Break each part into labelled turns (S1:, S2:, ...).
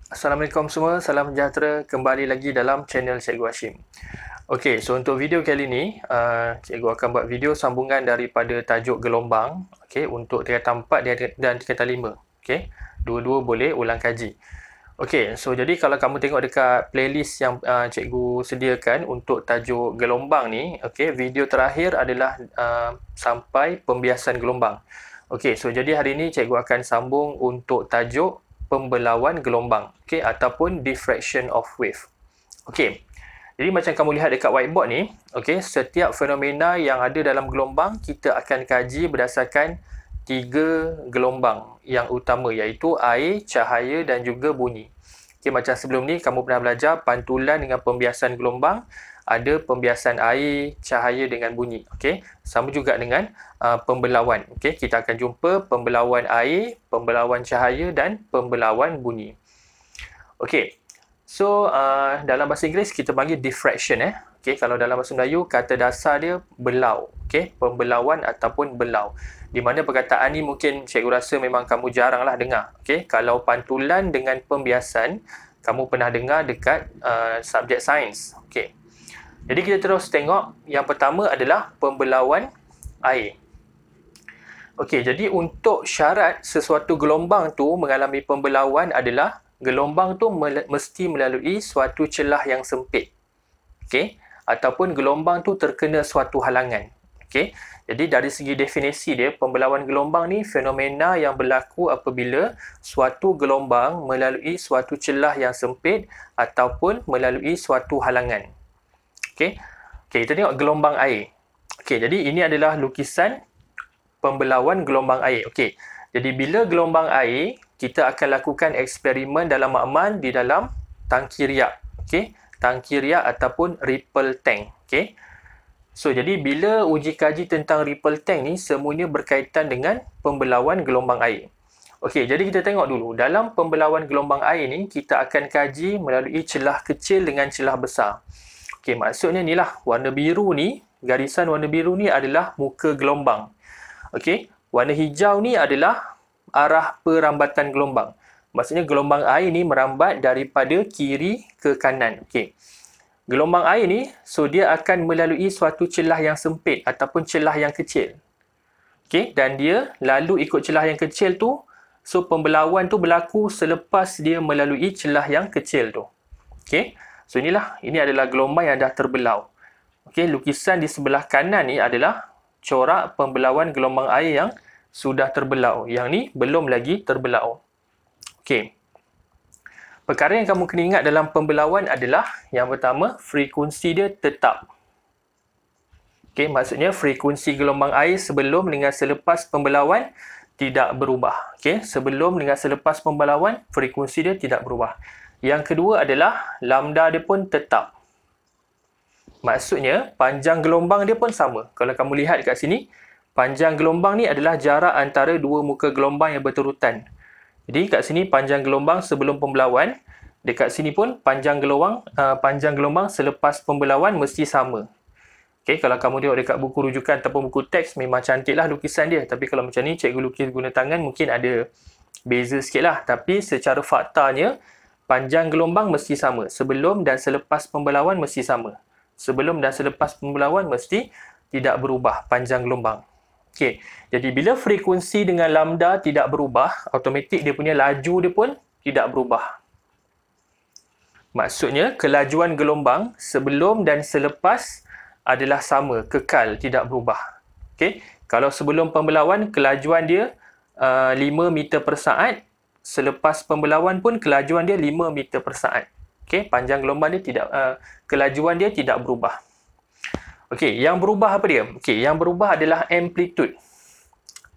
S1: Assalamualaikum semua, salam sejahtera. Kembali lagi dalam channel Cikgu Hashim. Okey, so untuk video kali ni, Cikgu akan buat video sambungan daripada tajuk gelombang, okey, untuk tingkatan 4 dan tingkatan 5. Okey, dua-dua boleh ulang kaji. Okey, so jadi kalau kamu tengok dekat playlist yang Cikgu sediakan untuk tajuk gelombang ni, okey, video terakhir adalah sampai pembiasan gelombang. Okey, so jadi hari ni Cikgu akan sambung untuk tajuk pembelauan gelombang, okey, ataupun diffraction of wave. Okey. Jadi macam kamu lihat dekat whiteboard ni, okey, setiap fenomena yang ada dalam gelombang kita akan kaji berdasarkan 3 gelombang yang utama, iaitu air, cahaya dan juga bunyi. Okey, macam sebelum ni kamu pernah belajar pantulan dengan pembiasan gelombang, ada pembiasan air, cahaya dengan bunyi. Okey, sama juga dengan pembelauan. Okey, kita akan jumpa pembelauan air, pembelauan cahaya dan pembelauan bunyi. Okey. So, dalam bahasa Inggeris kita panggil diffraction. Okey, kalau dalam bahasa Melayu kata dasar dia belau. Okey, pembelauan ataupun belau. Di mana perkataan ni mungkin cikgu rasa memang kamu jaranglah dengar. Okey, kalau pantulan dengan pembiasan kamu pernah dengar dekat subjek sains. Okey. Jadi kita terus tengok yang pertama adalah pembelauan air. Okey, jadi untuk syarat sesuatu gelombang tu mengalami pembelauan adalah gelombang tu mesti melalui suatu celah yang sempit. Okey, ataupun gelombang tu terkena suatu halangan. Okey, jadi dari segi definisi dia, pembelauan gelombang ni fenomena yang berlaku apabila suatu gelombang melalui suatu celah yang sempit ataupun melalui suatu halangan. Okey, kita tengok gelombang air. Okey, jadi ini adalah lukisan pembelauan gelombang air. Okey, jadi bila gelombang air, kita akan lakukan eksperimen dalam makmal di dalam tangki riak. Okey, tangki riak ataupun ripple tank. Okey, so jadi bila uji kaji tentang ripple tank ni, semuanya berkaitan dengan pembelauan gelombang air. Okey, jadi kita tengok dulu. Dalam pembelauan gelombang air ni, kita akan kaji melalui celah kecil dengan celah besar. Okey, maksudnya ni lah, warna biru ni, garisan warna biru ni adalah muka gelombang. Okey, warna hijau ni adalah arah perambatan gelombang. Maksudnya gelombang air ni merambat daripada kiri ke kanan. Okey, gelombang air ni, so dia akan melalui suatu celah yang sempit ataupun celah yang kecil. Okey, dan dia lalu ikut celah yang kecil tu, so pembelauan tu berlaku selepas dia melalui celah yang kecil tu. Okey, so ini adalah gelombang yang dah terbelau. Okey, lukisan di sebelah kanan ni adalah corak pembelauan gelombang air yang sudah terbelau. Yang ni belum lagi terbelau. Okey. Perkara yang kamu kena ingat dalam pembelauan adalah yang pertama, frekuensi dia tetap. Okey, maksudnya frekuensi gelombang air sebelum dengan selepas pembelauan tidak berubah. Okey, sebelum dengan selepas pembelauan frekuensi dia tidak berubah. Yang kedua adalah lambda dia pun tetap. Maksudnya panjang gelombang dia pun sama. Kalau kamu lihat kat sini, panjang gelombang ni adalah jarak antara dua muka gelombang yang berterutan. Jadi kat sini panjang gelombang sebelum pembelauan, dekat sini pun panjang gelombang selepas pembelauan mesti sama. Okey, kalau kamu tengok dekat buku rujukan ataupun buku teks memang cantiklah lukisan dia. Tapi kalau macam ni cikgu lukis guna tangan mungkin ada beza sikitlah. Tapi secara faktanya panjang gelombang mesti sama. Sebelum dan selepas pembelauan mesti sama. Sebelum dan selepas pembelauan mesti tidak berubah panjang gelombang. Okey, jadi bila frekuensi dengan lambda tidak berubah, automatik dia punya laju dia pun tidak berubah. Maksudnya kelajuan gelombang sebelum dan selepas adalah sama, kekal, tidak berubah. Okey, kalau sebelum pembelauan kelajuan dia 5 meter per saat, selepas pembelauan pun kelajuan dia 5 meter per saat. Okey, panjang gelombang dia tidak, kelajuan dia tidak berubah. Okey, yang berubah apa dia? Okey, yang berubah adalah amplitude.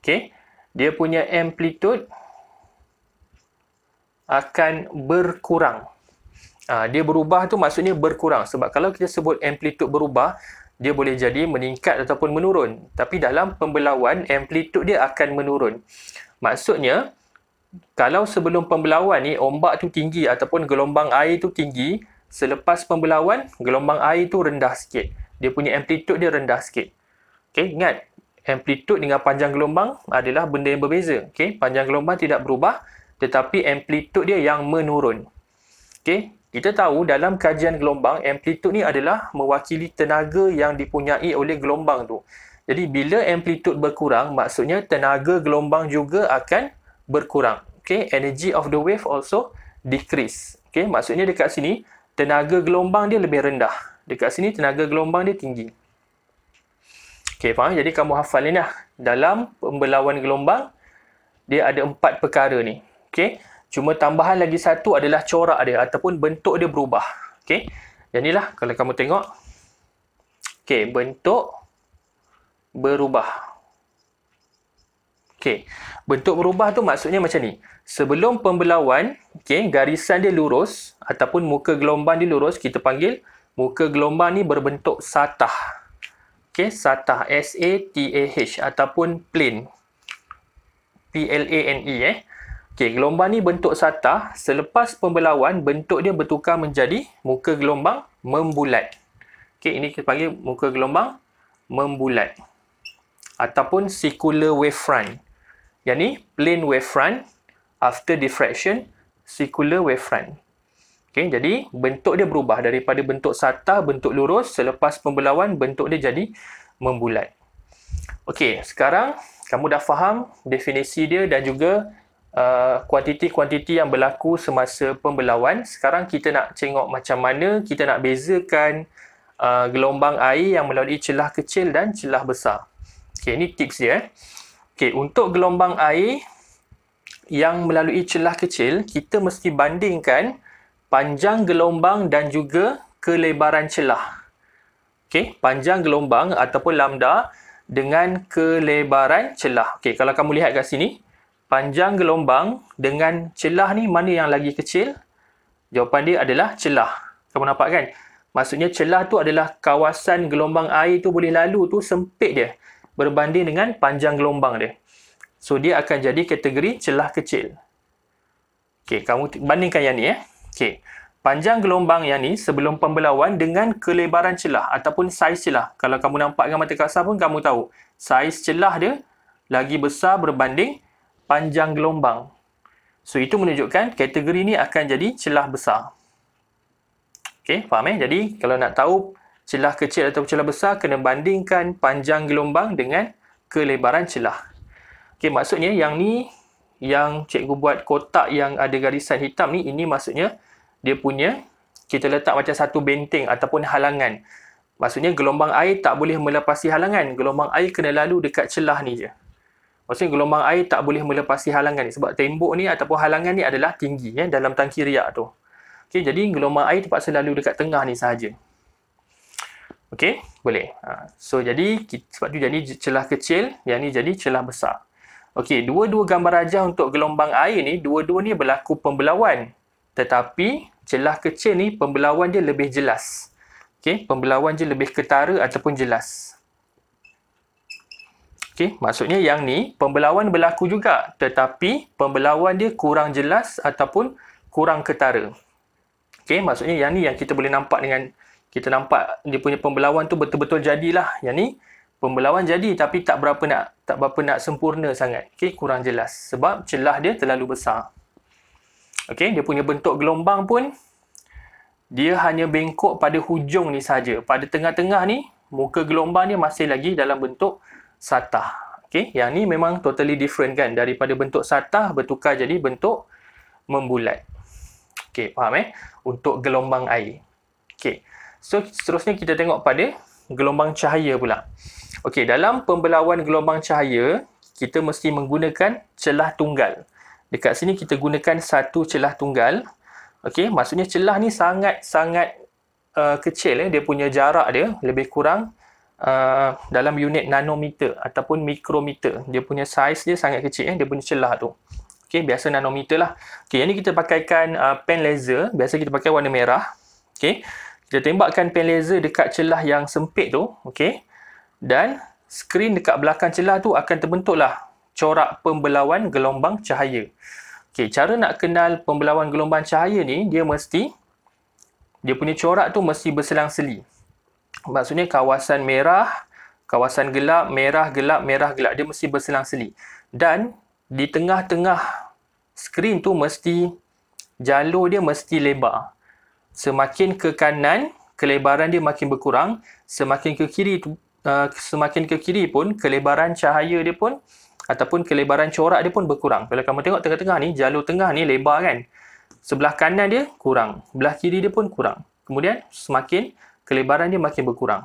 S1: Okey, dia punya amplitude akan berkurang. Dia berubah tu maksudnya berkurang. Sebab kalau kita sebut amplitude berubah, dia boleh jadi meningkat ataupun menurun. Tapi dalam pembelauan, amplitude dia akan menurun. Maksudnya, kalau sebelum pembelauan ni ombak tu tinggi ataupun gelombang air tu tinggi, selepas pembelauan gelombang air tu rendah sikit. Dia punya amplitude dia rendah sikit. Okey, ingat amplitude dengan panjang gelombang adalah benda yang berbeza. Okey, panjang gelombang tidak berubah tetapi amplitude dia yang menurun. Okey, kita tahu dalam kajian gelombang, amplitude ni adalah mewakili tenaga yang dipunyai oleh gelombang tu. Jadi bila amplitude berkurang, maksudnya tenaga gelombang juga akan berkurang. Okey, energy of the wave also decrease. Okey, maksudnya dekat sini tenaga gelombang dia lebih rendah. Dekat sini tenaga gelombang dia tinggi. Okey, faham? Jadi kamu hafal ni lah. Dalam pembelawan gelombang, dia ada 4 perkara ni. Okey. Cuma tambahan lagi satu adalah corak dia ataupun bentuk dia berubah. Okey. Yang inilah kalau kamu tengok. Okey, bentuk berubah. Okey. Bentuk berubah tu maksudnya macam ni. Sebelum pembelawan, okey, garisan dia lurus ataupun muka gelombang dia lurus, kita panggil muka gelombang ni berbentuk satah. Okey, satah, S-A-T-A-H ataupun plane. P-L-A-N-E Okey, gelombang ni bentuk satah. Selepas pembelawan, bentuk dia bertukar menjadi muka gelombang membulat. Okey, ini kita panggil muka gelombang membulat. Ataupun circular wavefront. Yang ni plane wavefront. After diffraction, circular wavefront. Okey, jadi bentuk dia berubah daripada bentuk satah, bentuk lurus. Selepas pembelawan, bentuk dia jadi membulat. Okey, sekarang kamu dah faham definisi dia dan juga kuantiti-kuantiti yang berlaku semasa pembelawan. Sekarang kita nak tengok macam mana kita nak bezakan gelombang air yang melalui celah kecil dan celah besar. Okey, ini tips dia. Okey, untuk gelombang air yang melalui celah kecil, kita mesti bandingkan panjang gelombang dan juga kelebaran celah. Okey, panjang gelombang ataupun lambda dengan kelebaran celah. Okey, kalau kamu lihat kat sini, panjang gelombang dengan celah ni mana yang lagi kecil? Jawapan dia adalah celah. Kamu nampak kan? Maksudnya celah tu adalah kawasan gelombang air tu boleh lalu tu sempit dia berbanding dengan panjang gelombang dia. So dia akan jadi kategori celah kecil. Okey, kamu bandingkan yang ni Okey. Panjang gelombang yang ni sebelum pembelawan dengan kelebaran celah ataupun saiz celah. Kalau kamu nampak dengan mata kasar pun kamu tahu. Saiz celah dia lagi besar berbanding panjang gelombang. So itu menunjukkan kategori ni akan jadi celah besar. Okey, faham Jadi kalau nak tahu celah kecil atau celah besar, kena bandingkan panjang gelombang dengan kelebaran celah. Okey, maksudnya yang ni, yang cikgu buat kotak yang ada garisan hitam ni, ini maksudnya dia punya, kita letak macam satu benteng ataupun halangan. Maksudnya gelombang air tak boleh melepasi halangan. Gelombang air kena lalu dekat celah ni je. Maksudnya gelombang air tak boleh melepasi halangan ni. Sebab tembok ni ataupun halangan ni adalah tinggi dalam tangki riak tu. Okey, jadi gelombang air terpaksa lalu dekat tengah ni sahaja. Okey, boleh. So jadi sebab tu jadi celah kecil, yang ni jadi celah besar. Okey, dua-dua gambar rajah untuk gelombang air ni, dua-dua ni berlaku pembelawan. Tetapi celah kecil ni pembelawan dia lebih jelas. Okey, pembelawan dia lebih ketara ataupun jelas. Okey, maksudnya yang ni pembelawan berlaku juga, tetapi pembelawan dia kurang jelas ataupun kurang ketara. Okey, maksudnya yang ni yang kita boleh nampak dengan kita nampak dia punya pembelawan tu betul-betul jadilah. Yang ni pembelawan jadi tapi tak berapa nak sempurna sangat. Okey, kurang jelas sebab celah dia terlalu besar. Okey, dia punya bentuk gelombang pun dia hanya bengkok pada hujung ni saja. Pada tengah-tengah ni muka gelombang dia masih lagi dalam bentuk satah. Okey, yang ni memang totally different kan, daripada bentuk satah bertukar jadi bentuk membulat. Okey, faham untuk gelombang air. Okey. So seterusnya kita tengok pada gelombang cahaya pula. Okey, dalam pembelawan gelombang cahaya, kita mesti menggunakan celah tunggal. Dekat sini kita gunakan satu celah tunggal. Okey, maksudnya celah ni sangat-sangat kecil dia punya jarak dia lebih kurang dalam unit nanometer ataupun mikrometer. Dia punya saiz dia sangat kecil dia punya celah tu. Okey, biasa nanometer lah. Okey, yang ni kita pakaikan pen laser, biasa kita pakai warna merah. Okey. Kita tembakkan pen laser dekat celah yang sempit tu, okey. Dan skrin dekat belakang celah tu akan terbentuklah corak pembelawan gelombang cahaya. Okey, cara nak kenal pembelawan gelombang cahaya ni, dia punya corak tu mesti berselang-seli. Maksudnya kawasan merah, kawasan gelap, merah gelap, merah gelap, dia mesti berselang-seli. Dan di tengah-tengah skrin tu mesti jalur dia mesti lebar. semakin ke kanan, kelebaran dia makin berkurang. Semakin ke kiri pun, kelebaran cahaya dia pun, ataupun kelebaran corak dia pun berkurang. Kalau kamu tengok tengah-tengah ni, jalur tengah ni lebar kan. Sebelah kanan dia kurang, belah kiri dia pun kurang. Kemudian semakin kelebaran dia makin berkurang.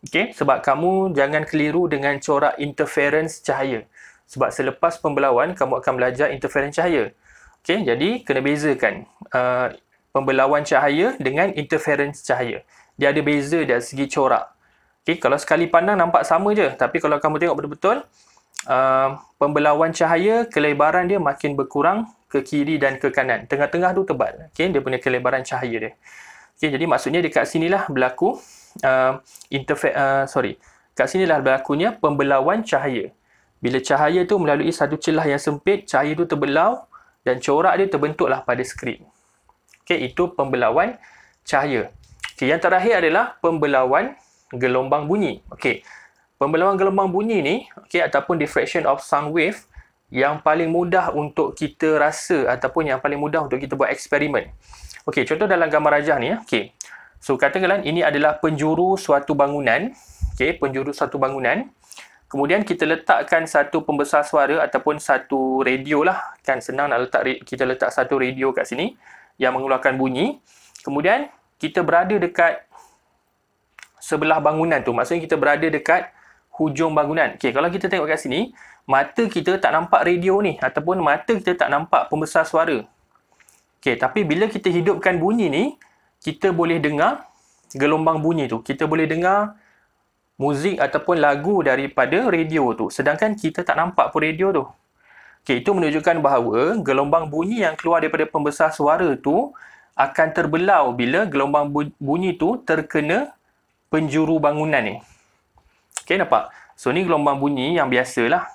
S1: Okey, sebab kamu jangan keliru dengan corak interference cahaya. Sebab selepas pembelauan, kamu akan belajar interference cahaya. Okey, jadi kena bezakan pembelauan cahaya dengan interference cahaya. Dia ada beza dari segi corak. Okey, kalau sekali pandang nampak sama je. Tapi kalau kamu tengok betul-betul, pembelauan cahaya, kelebaran dia makin berkurang ke kiri dan ke kanan. Tengah-tengah tu tebal. Okey, dia punya kelebaran cahaya dia. Okey, jadi maksudnya dekat sinilah berlaku kat sinilah berlakunya pembelauan cahaya. Bila cahaya tu melalui satu celah yang sempit, cahaya tu terbelau dan corak dia terbentuklah pada skrin. Okey, itu pembelauan cahaya. Okey, yang terakhir adalah pembelauan gelombang bunyi. Okey, pembelauan gelombang bunyi ni, okey, ataupun diffraction of sound wave, yang paling mudah untuk kita rasa ataupun yang paling mudah untuk kita buat eksperimen. Okey, contoh dalam gambar rajah ni. Okey, so katakanlah ini adalah penjuru suatu bangunan. Okey, penjuru suatu bangunan. Kemudian kita letakkan satu pembesar suara ataupun satu radio lah. Kan senang nak kita letak satu radio kat sini yang mengeluarkan bunyi. Kemudian kita berada dekat sebelah bangunan tu. Maksudnya kita berada dekat hujung bangunan. Okey, kalau kita tengok kat sini, mata kita tak nampak radio ni ataupun mata kita tak nampak pembesar suara. Okey, tapi bila kita hidupkan bunyi ni, kita boleh dengar gelombang bunyi tu. Kita boleh dengar muzik ataupun lagu daripada radio tu. Sedangkan kita tak nampak pun radio tu. Okey, itu menunjukkan bahawa gelombang bunyi yang keluar daripada pembesar suara tu akan terbelau bila gelombang bunyi tu terkena penjuru bangunan ni. Okey, nampak? So, ni gelombang bunyi yang biasalah.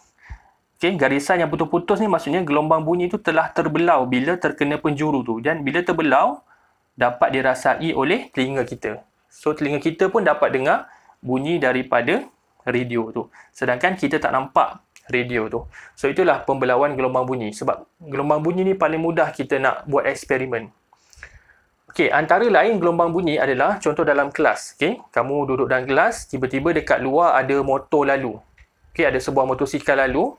S1: Okey, garisan yang putus-putus ni maksudnya gelombang bunyi tu telah terbelau bila terkena penjuru tu. Dan bila terbelau, dapat dirasai oleh telinga kita. So, telinga kita pun dapat dengar bunyi daripada radio tu. Sedangkan kita tak nampak radio tu. So, itulah pembelauan gelombang bunyi. Sebab gelombang bunyi ni paling mudah kita nak buat eksperimen. Okey, antara lain gelombang bunyi adalah contoh dalam kelas. Okey, kamu duduk dalam kelas, tiba-tiba dekat luar ada motor lalu. Okey, ada sebuah motosikal lalu.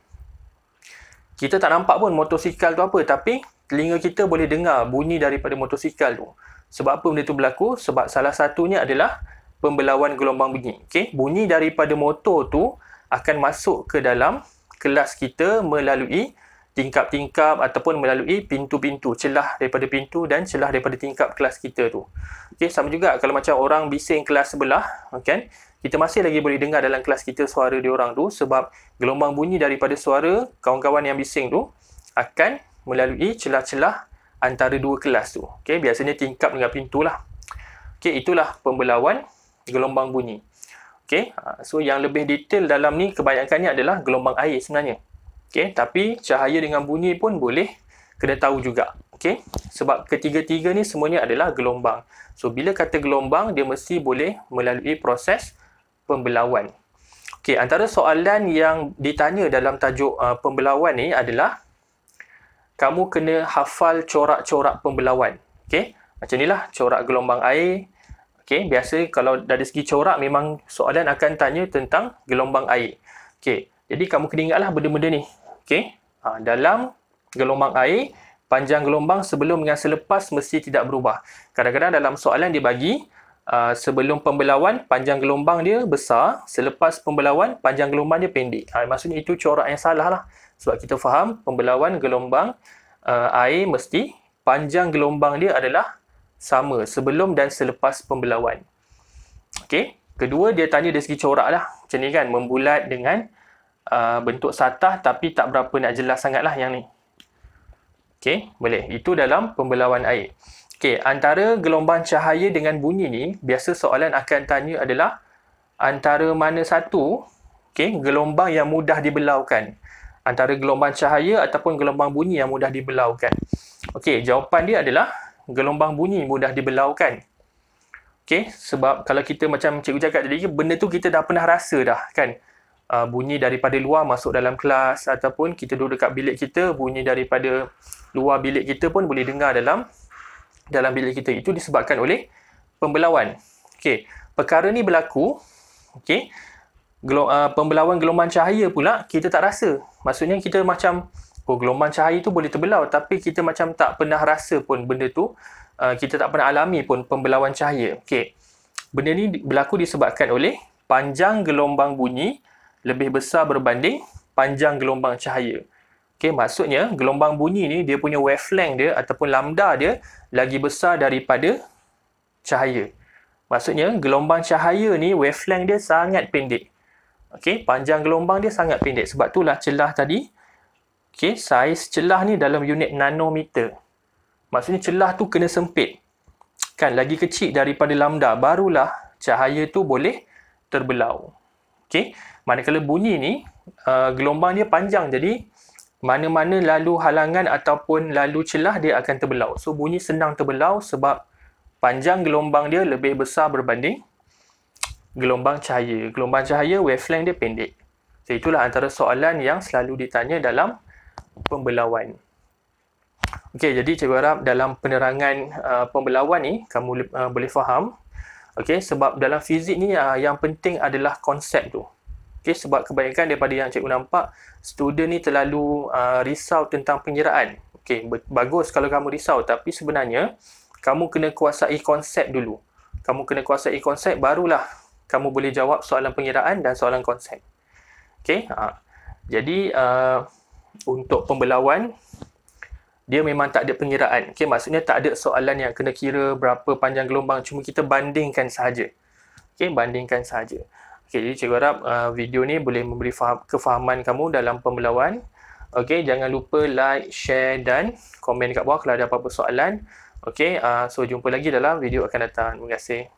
S1: Kita tak nampak pun motosikal tu apa, tapi telinga kita boleh dengar bunyi daripada motosikal tu. Sebab apa benda tu berlaku? Sebab salah satunya adalah pembelauan gelombang bunyi. Okey, bunyi daripada motor tu akan masuk ke dalam kelas kita melalui tingkap-tingkap ataupun melalui pintu-pintu, celah daripada pintu dan celah daripada tingkap kelas kita tu. Okey, sama juga kalau macam orang bising kelas sebelah, okey, kita masih lagi boleh dengar dalam kelas kita suara dia orang tu sebab gelombang bunyi daripada suara kawan-kawan yang bising tu akan melalui celah-celah antara dua kelas tu. Okey, biasanya tingkap dengan pintu lah. Okey, itulah pembelauan gelombang bunyi. Okey, so yang lebih detail dalam ni kebanyakannya adalah gelombang air sebenarnya. Okey, tapi cahaya dengan bunyi pun boleh kena tahu juga. Okey, sebab ketiga-tiga ni semuanya adalah gelombang. So, bila kata gelombang, dia mesti boleh melalui proses pembelauan. Okey, antara soalan yang ditanya dalam tajuk pembelauan ni adalah kamu kena hafal corak-corak pembelauan. Okey, macam inilah corak gelombang air. Okey, biasa kalau dari segi corak memang soalan akan tanya tentang gelombang air. Okey, jadi kamu kena ingatlah benda-benda ni. Okey, dalam gelombang air, panjang gelombang sebelum dengan selepas mesti tidak berubah. Kadang-kadang dalam soalan dia bagi sebelum pembelauan panjang gelombang dia besar, selepas pembelauan panjang gelombang dia pendek. Maksudnya itu corak yang salah lah. Sebab kita faham pembelauan gelombang air mesti panjang gelombang dia adalah sama sebelum dan selepas pembelauan. Okey, kedua dia tanya dari segi corak lah. Macam ni kan, membulat dengan bentuk satah tapi tak berapa nak jelas sangat lah yang ni. Okey, boleh. Itu dalam pembelauan air. Okey, antara gelombang cahaya dengan bunyi ni, biasa soalan akan tanya adalah antara mana satu, okey, gelombang yang mudah dibelaukan. Antara gelombang cahaya ataupun gelombang bunyi yang mudah dibelaukan. Okey, jawapan dia adalah gelombang bunyi mudah dibelaukan. Okey, sebab kalau kita macam cikgu cakap tadi, benda tu kita dah pernah rasa dah kan. Bunyi daripada luar masuk dalam kelas ataupun kita duduk dekat bilik kita, bunyi daripada luar bilik kita pun boleh dengar dalam dalam bilik kita itu disebabkan oleh pembelauan. Okey, perkara ni berlaku, okey, pembelauan gelombang cahaya pula kita tak rasa. Maksudnya kita macam, oh gelombang cahaya tu boleh terbelau, tapi kita macam tak pernah rasa pun benda tu, kita tak pernah alami pun pembelauan cahaya. Okey, benda ni berlaku disebabkan oleh panjang gelombang bunyi lebih besar berbanding panjang gelombang cahaya. Okey, maksudnya gelombang bunyi ni dia punya wavelength dia ataupun lambda dia lagi besar daripada cahaya. Maksudnya gelombang cahaya ni wavelength dia sangat pendek. Okey, panjang gelombang dia sangat pendek. Sebab itulah celah tadi. Okey, saiz celah ni dalam unit nanometer. Maksudnya celah tu kena sempit. Kan, lagi kecil daripada lambda, barulah cahaya tu boleh terbelau. Okey, manakala bunyi ni, gelombang dia panjang. Jadi, mana-mana lalu halangan ataupun lalu celah dia akan terbelau. So, bunyi senang terbelau sebab panjang gelombang dia lebih besar berbanding gelombang cahaya. Gelombang cahaya wavelength dia pendek. So, itulah antara soalan yang selalu ditanya dalam pembelauan. Okey, jadi cikgu harap dalam penerangan pembelauan ni kamu boleh faham. Okey, sebab dalam fizik ni yang penting adalah konsep tu. Okey, sebab kebanyakan daripada yang cikgu nampak, student ni terlalu risau tentang pengiraan. Okey, bagus kalau kamu risau, tapi sebenarnya kamu kena kuasai konsep dulu. Kamu kena kuasai konsep, barulah kamu boleh jawab soalan pengiraan dan soalan konsep. Okey, jadi untuk pembelauan, dia memang tak ada pengiraan. Okey, maksudnya tak ada soalan yang kena kira berapa panjang gelombang, cuma kita bandingkan sahaja. Okey, bandingkan sahaja. Okey, jadi cikgu harap video ni boleh memberi kefahaman kamu dalam pembelauan. Okey, jangan lupa like, share dan komen kat bawah kalau ada apa-apa soalan. Okey, so jumpa lagi dalam video akan datang. Terima kasih.